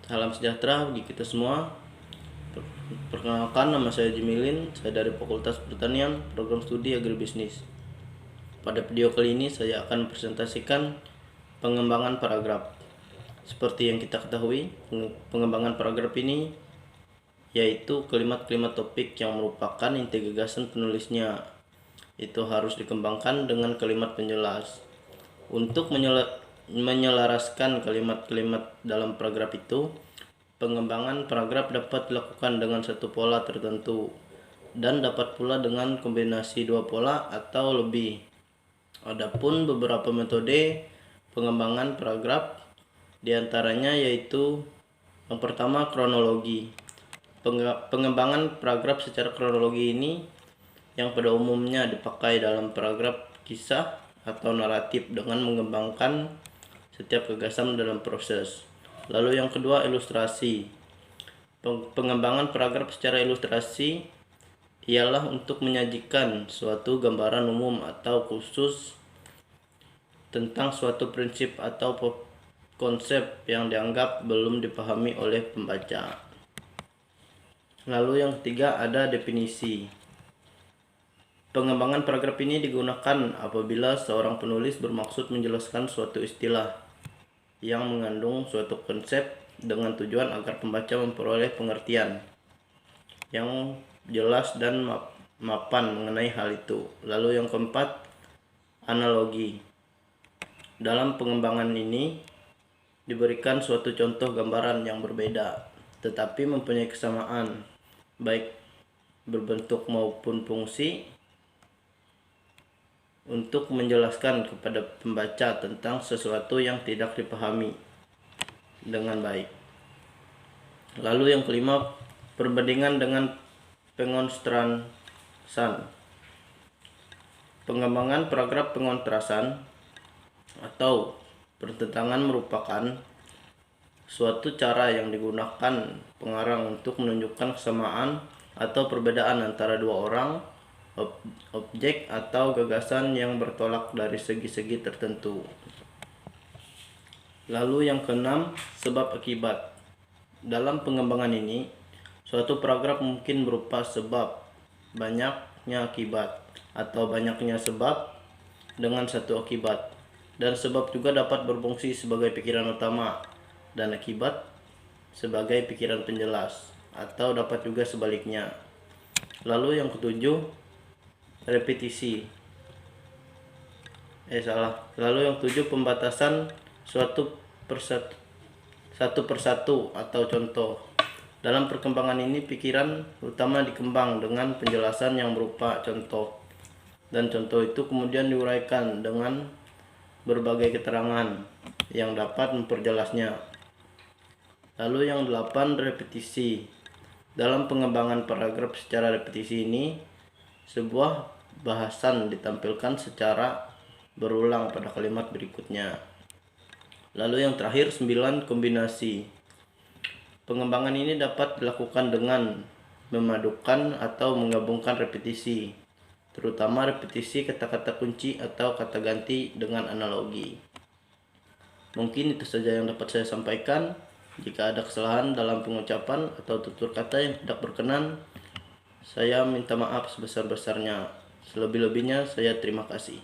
Salam sejahtera bagi kita semua. Perkenalkan, nama saya Jimilin, saya dari Fakultas Pertanian, Program Studi Agribisnis. Pada video kali ini saya akan presentasikan pengembangan paragraf. Seperti yang kita ketahui, pengembangan paragraf ini yaitu kalimat-kalimat topik yang merupakan inti gagasan penulisnya. Itu harus dikembangkan dengan kalimat penjelas. Untuk menyelaraskan kalimat-kalimat dalam paragraf itu, pengembangan paragraf dapat dilakukan dengan satu pola tertentu dan dapat pula dengan kombinasi dua pola atau lebih. Adapun beberapa metode pengembangan paragraf diantaranya yaitu yang pertama, kronologi. Pengembangan paragraf secara kronologi ini yang pada umumnya dipakai dalam paragraf kisah atau naratif dengan mengembangkan setiap gagasan dalam proses. Lalu yang kedua, ilustrasi. Pengembangan paragraf secara ilustrasi ialah untuk menyajikan suatu gambaran umum atau khusus tentang suatu prinsip atau konsep yang dianggap belum dipahami oleh pembaca. Lalu yang ketiga, ada definisi. Pengembangan paragraf ini digunakan apabila seorang penulis bermaksud menjelaskan suatu istilah yang mengandung suatu konsep dengan tujuan agar pembaca memperoleh pengertian yang jelas dan mapan mengenai hal itu. Lalu yang keempat, analogi. Dalam pengembangan ini diberikan suatu contoh gambaran yang berbeda tetapi mempunyai kesamaan baik berbentuk maupun fungsi untuk menjelaskan kepada pembaca tentang sesuatu yang tidak dipahami dengan baik. Lalu yang kelima, perbandingan dengan pengontrasan. Pengembangan paragraf pengontrasan atau pertentangan merupakan suatu cara yang digunakan pengarang untuk menunjukkan kesamaan atau perbedaan antara dua orang, objek atau gagasan yang bertolak dari segi-segi tertentu. Lalu yang keenam, sebab akibat. Dalam pengembangan ini, suatu paragraf mungkin berupa sebab banyaknya akibat atau banyaknya sebab dengan satu akibat. Dan sebab juga dapat berfungsi sebagai pikiran utama dan akibat sebagai pikiran penjelas, atau dapat juga sebaliknya. Lalu yang ketujuh, repetisi. Lalu yang ketujuh, pembatasan satu persatu atau contoh. Dalam perkembangan ini pikiran utama dikembang dengan penjelasan yang berupa contoh, dan contoh itu kemudian diuraikan dengan berbagai keterangan yang dapat memperjelasnya. Lalu yang 8, repetisi. Dalam pengembangan paragraf secara repetisi ini, sebuah bahasan ditampilkan secara berulang pada kalimat berikutnya. Lalu yang terakhir, 9, kombinasi. Pengembangan ini dapat dilakukan dengan memadukan atau menggabungkan repetisi, terutama repetisi kata-kata kunci atau kata ganti dengan analogi. Mungkin itu saja yang dapat saya sampaikan. Jika ada kesalahan dalam pengucapan atau tutur kata yang tidak berkenan, saya minta maaf sebesar-besarnya. Selebih-lebihnya saya terima kasih.